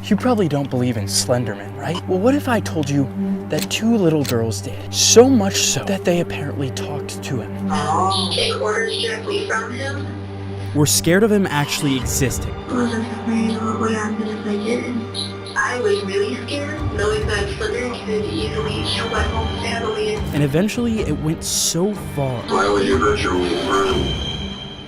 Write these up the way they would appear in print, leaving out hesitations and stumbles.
You probably don't believe in Slenderman, right? Well, what if I told you that 2 little girls did? So much so that they apparently talked to him. Take orders directly from him. We're scared of him actually existing. I wasn't afraid of what would happen if I didn't. I was really scared, knowing that Slender could easily kill my whole family. And eventually it went so far. Why would you hurt your room?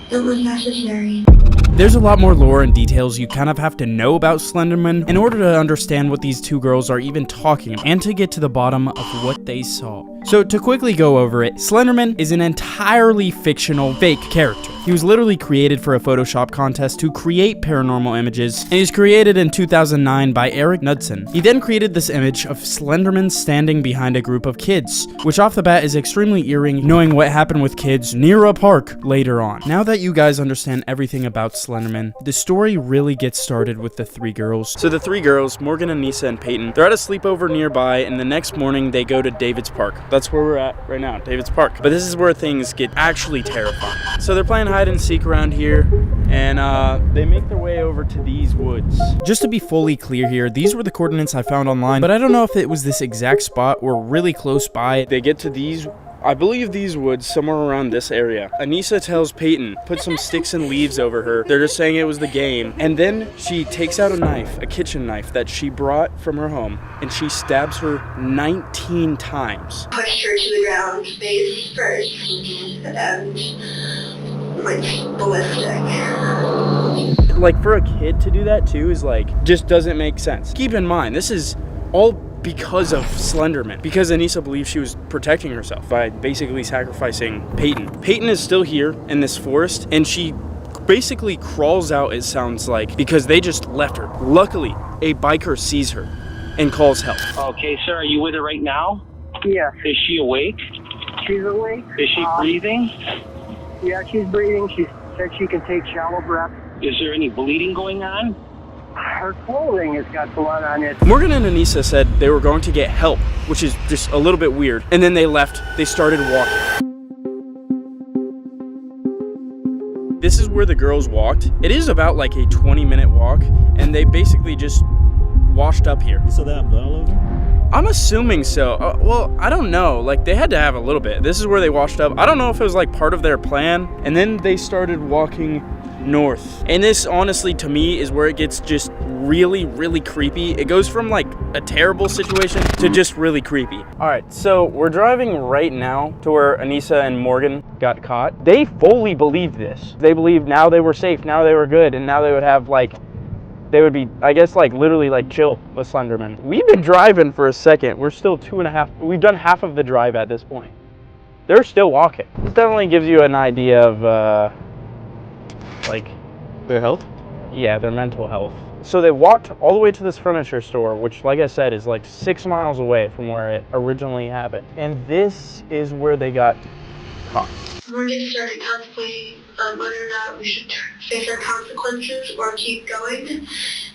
It was necessary. There's a lot more lore and details you kind of have to know about Slenderman in order to understand what these 2 girls are even talking about, and to get to the bottom of what they saw. So to quickly go over it, Slenderman is an entirely fictional, fake character. He was literally created for a Photoshop contest to create paranormal images, and he was created in 2009 by Eric Knudsen. He then created this image of Slenderman standing behind a group of kids, which off the bat is extremely eerie, knowing what happened with kids near a park later on. Now that you guys understand everything about Slenderman, the story really gets started with the 3 girls. So the 3 girls, Morgan, Anissa, and Peyton, they're at a sleepover nearby, and the next morning they go to David's Park. That's where we're at right now, David's Park. But this is where things get actually terrifying. So they're playing hide and seek around here, and they make their way over to these woods. Just to be fully clear here, these were the coordinates I found online, but I don't know if it was this exact spot or really close by. They get to these, I believe these woods, somewhere around this area. Anissa tells Peyton, put some sticks and leaves over her. They're just saying it was the game. And then she takes out a knife, a kitchen knife that she brought from her home, and she stabs her 19 times. Pushed her to the ground, face first, and went ballistic. Like, for a kid to do that too is like, just doesn't make sense. Keep in mind, this is all because of Slenderman, because Anissa believes she was protecting herself by basically sacrificing Peyton. Peyton is still here in this forest, and she basically crawls out, it sounds like, because they just left her. Luckily, a biker sees her and calls help. Okay, sir, are you with her right now? Yes. Is she awake? She's awake. Is she breathing? Yeah, she's breathing. She said she can take shallow breaths. Is there any bleeding going on? Her clothing has got blood on it. Morgan and Anissa said they were going to get help, which is just a little bit weird. And then they left. They started walking. This is where the girls walked. It is about like a 20-minute walk, and they basically just washed up here. So they have blood all over? I'm assuming so. Well, I don't know. Like, they had to have a little bit. This is where they washed up. I don't know if it was like part of their plan. And then they started walking north. And this, honestly, to me, is where it gets just really, really creepy. It goes from like a terrible situation to just really creepy. All right, so we're driving right now to where Anissa and Morgan got caught. They fully believed this. They believed now they were safe, now they were good, and now they would have like, they would be, I guess, like literally like chill with Slenderman. We've been driving for a second. We're still 2.5, we've done half of the drive at this point. They're still walking. This definitely gives you an idea of like Their health? Yeah, their mental health. So they walked all the way to this furniture store, which, like I said, is like 6 miles away from where it originally happened. And this is where they got caught. Morgan started contemplating whether or not we should face our consequences or keep going.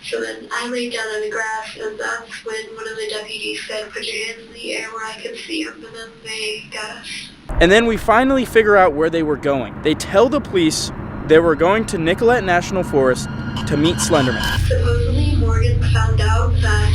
So then I laid down on the grass, and that's when one of the deputies said, put your hands in the air where I can see them, and then they got us. And then we finally figure out where they were going. They tell the police they were going to Nicollet National Forest to meet Slenderman. Supposedly, Morgan found out that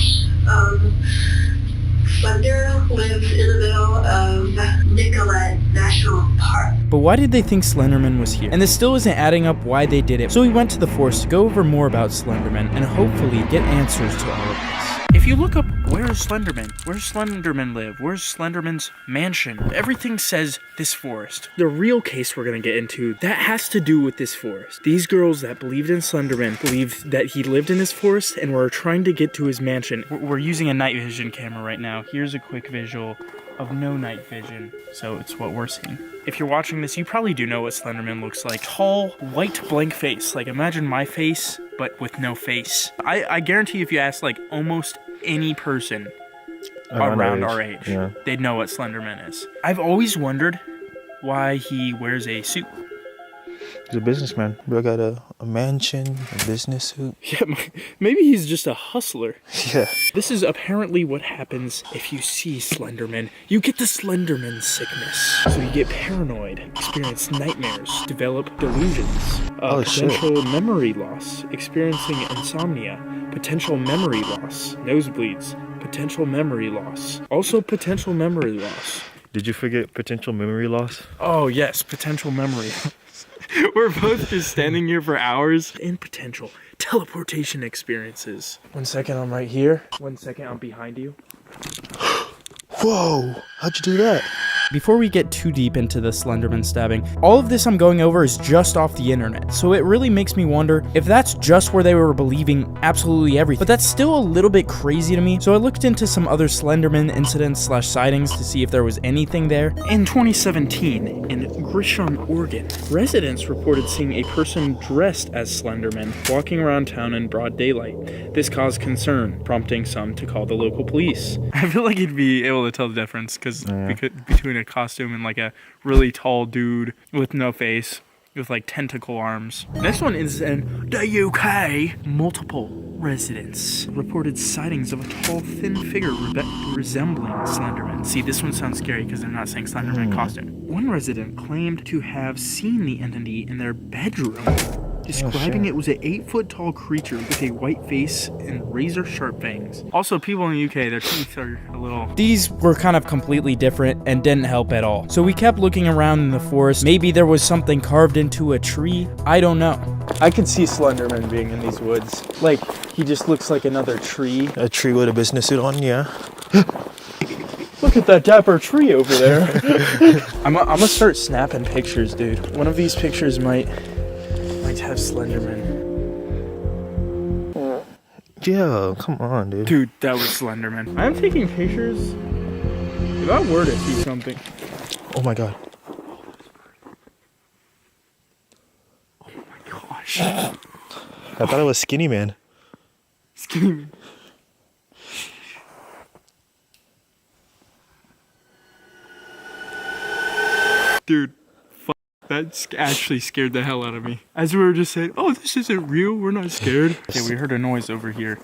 Slender lives in the middle of Nicollet National Park. But why did they think Slenderman was here? And this still isn't adding up why they did it. So we went to the forest to go over more about Slenderman and hopefully get answers to all of this. If you look up, where's Slenderman? Where's Slenderman live? Where's Slenderman's mansion? Everything says this forest. The real case we're gonna get into, that has to do with this forest. These girls that believed in Slenderman believed that he lived in this forest and were trying to get to his mansion. We're using a night vision camera right now. Here's a quick visual of no night vision, so it's what we're seeing. If you're watching this, you probably do know what Slenderman looks like. Tall, white, blank face. Like, imagine my face, but with no face. I guarantee if you ask, like, almost any person around our age, yeah, they'd know what Slenderman is. I've always wondered why he wears a suit. He's a businessman. Bro got a mansion, a business suit. Yeah, maybe he's just a hustler. Yeah. This is apparently what happens if you see Slenderman. You get the Slenderman sickness. So you get paranoid, experience nightmares, develop delusions, potential memory loss, experiencing insomnia, potential memory loss, nosebleeds, potential memory loss, also potential memory loss. Did you forget potential memory loss? Oh yes, potential memory. We're both just standing here for hours. And potential teleportation experiences. 1 second, I'm right here. 1 second, I'm behind you. Whoa! How'd you do that? Before we get too deep into the Slenderman stabbing, all of this I'm going over is just off the internet, so it really makes me wonder if that's just where they were believing absolutely everything. But that's still a little bit crazy to me, so I looked into some other Slenderman incidents / sightings to see if there was anything there. In 2017, in Grisham, Oregon, residents reported seeing a person dressed as Slenderman walking around town in broad daylight. This caused concern, prompting some to call the local police. I feel like you'd be able to tell the difference, because between a costume and like a really tall dude with no face with like tentacle arms. Next one is in the UK. Multiple residents reported sightings of a tall, thin figure resembling Slenderman. See, this one sounds scary because they're not saying Slenderman costume. One resident claimed to have seen the entity in their bedroom, describing it was an 8-foot-tall creature with a white face and razor-sharp fangs. Also, people in the UK, their teeth are a little... These were kind of completely different and didn't help at all. So we kept looking around in the forest. Maybe there was something carved into a tree. I don't know. I could see Slenderman being in these woods. Like, he just looks like another tree. A tree with a business suit on, yeah. Look at that dapper tree over there. I'm gonna start snapping pictures, dude. One of these pictures might have Slenderman. Yeah, come on, dude. Dude, that was Slenderman. I'm taking pictures. If I were to see something. Oh my god. Oh my gosh. I thought it was Skinny Man. Skinny Man. Dude. That actually scared the hell out of me. As we were just saying, oh, this isn't real, we're not scared. Okay, we heard a noise over here.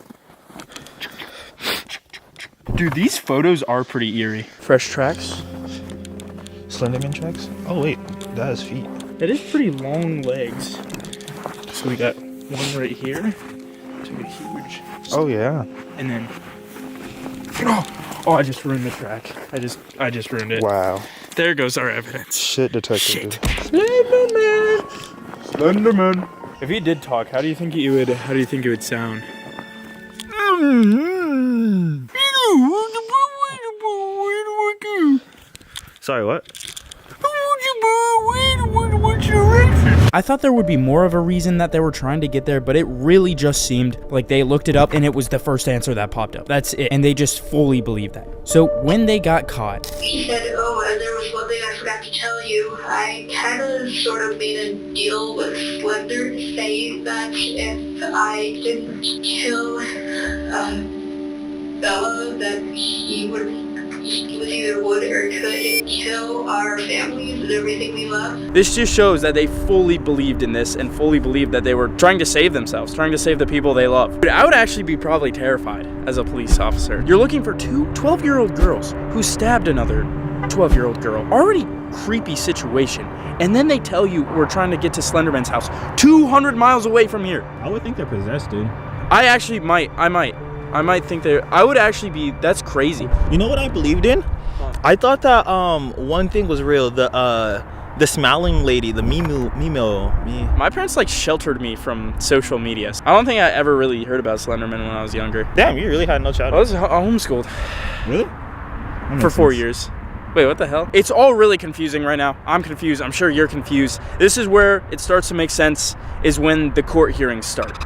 Dude, these photos are pretty eerie. Fresh tracks. Slenderman tracks? Oh wait, that has feet. It is pretty long legs. So we got one right here. To a huge. Oh yeah. And then. Oh, I just ruined the track. I just ruined it. Wow. There goes our evidence. Shit detective. Shit. Slenderman. Slenderman. If he did talk, how do you think it would sound? Sorry, what? I thought there would be more of a reason that they were trying to get there, but it really just seemed like they looked it up and it was the first answer that popped up. That's it. And they just fully believed that. So when they got caught... He said, oh, and there was one thing I forgot to tell you. I kind of sort of made a deal with Slender, saying that if I didn't kill Bella, that he either would or could kill our families and everything we love. This just shows that they fully believed in this and fully believed that they were trying to save themselves, trying to save the people they love. But I would actually be probably terrified as a police officer. You're looking for two 12-year-old girls who stabbed another 12-year-old girl. Already creepy situation. And then they tell you we're trying to get to Slenderman's house 200 miles away from here. I would think they're possessed, dude. I actually might. I might think I would actually be, that's crazy. You know what I believed in? I thought that one thing was real, the smiling lady, the Mimo. My parents like sheltered me from social media. I don't think I ever really heard about Slenderman when I was younger. Damn, you really had no I childhood. was homeschooled. Really? For 4 years. Wait, what the hell? It's all really confusing right now. I'm confused. I'm sure you're confused. This is where it starts to make sense, is when the court hearings start.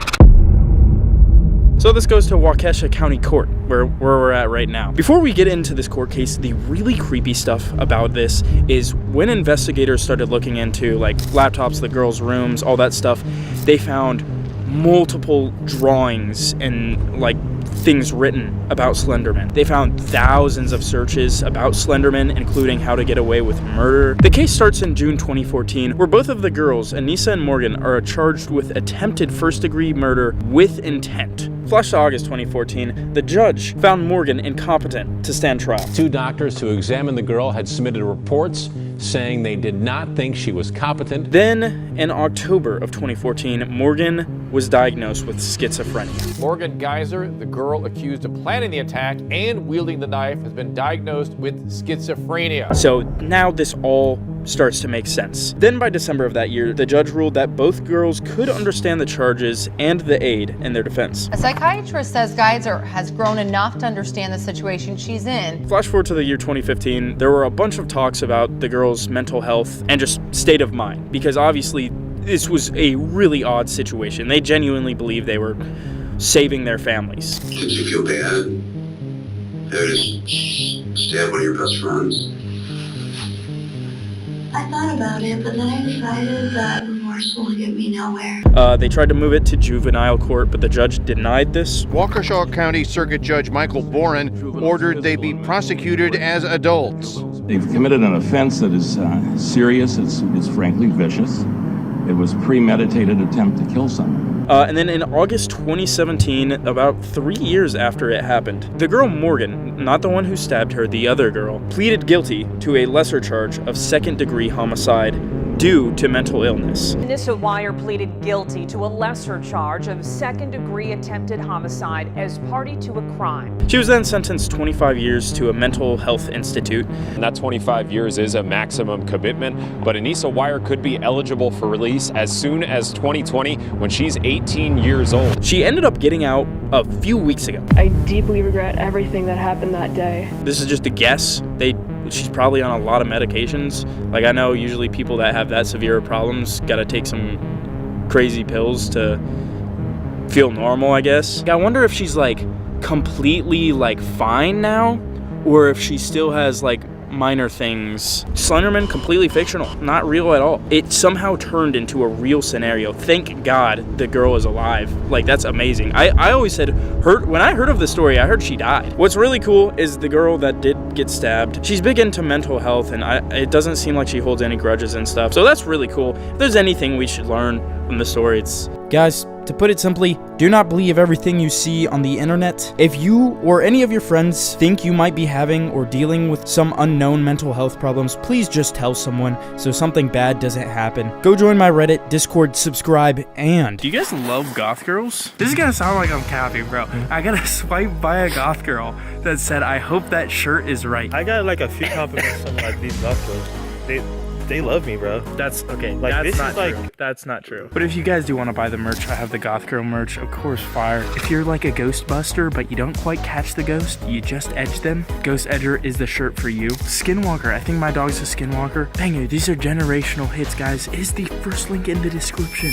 So this goes to Waukesha County Court, where we're at right now. Before we get into this court case, the really creepy stuff about this is when investigators started looking into like laptops, the girls' rooms, all that stuff, they found multiple drawings and like things written about Slenderman. They found thousands of searches about Slenderman, including how to get away with murder. The case starts in June 2014, where both of the girls, Anissa and Morgan, are charged with attempted first-degree murder with intent. Flash to August 2014, the judge found Morgan incompetent to stand trial. 2 doctors who examined the girl had submitted reports saying they did not think she was competent. Then, in October of 2014, Morgan was diagnosed with schizophrenia. Morgan Geyser, the girl accused of planning the attack and wielding the knife, has been diagnosed with schizophrenia. So now this all starts to make sense. Then by December of that year, the judge ruled that both girls could understand the charges and the aid in their defense. A psychiatrist says Geyser has grown enough to understand the situation she's in. Flash forward to the year 2015, there were a bunch of talks about the girls' mental health and just state of mind, because obviously this was a really odd situation. They genuinely believed they were saving their families. Did you feel bad? They just stabbed one of your best friends. I thought about it, but then I decided that remorse will get me nowhere. They tried to move it to juvenile court, but the judge denied this. Waukesha County Circuit Judge Michael Boren ordered they be prosecuted as adults. They've committed an offense that is serious. It's frankly vicious. It was premeditated attempt to kill someone. And then in August 2017, about 3 years after it happened, the girl Morgan, not the one who stabbed her, the other girl, pleaded guilty to a lesser charge of second-degree homicide due to mental illness. Anissa Wire pleaded guilty to a lesser charge of second-degree attempted homicide as party to a crime. She was then sentenced 25 years to a mental health institute. And that 25 years is a maximum commitment, but Anissa Wire could be eligible for release as soon as 2020 when she's 18 years old. She ended up getting out a few weeks ago. I deeply regret everything that happened that day. This is just a guess. She's probably on a lot of medications. Like, I know usually people that have that severe problems gotta take some crazy pills to feel normal, I guess. I wonder if she's like completely like fine now, or if she still has like minor things. Slenderman, completely fictional, not real at all. It somehow turned into a real scenario. Thank God the girl is alive. Like, that's amazing. I always said, when I heard of the story, I heard she died. What's really cool is the girl that did get stabbed, she's big into mental health, and it doesn't seem like she holds any grudges and stuff. So that's really cool. If there's anything we should learn from the story, it's... Guys, to put it simply, do not believe everything you see on the internet. If you or any of your friends think you might be having or dealing with some unknown mental health problems, please just tell someone so something bad doesn't happen. Go join my Reddit, Discord, subscribe, and... Do you guys love goth girls? This is gonna sound like I'm capping, bro. I got a swipe by a goth girl that said, I hope that shirt is right. I got like a few compliments from like these goth girls. They love me, bro. That's okay. Like, that's this not is like true. That's not true. But if you guys do want to buy the merch, I have the Goth Girl merch. Of course, fire. If you're like a Ghostbuster, but you don't quite catch the ghost, you just edge them. Ghost Edger is the shirt for you. Skinwalker. I think my dog's a Skinwalker. Banger. These are generational hits, guys. Is the first link in the description.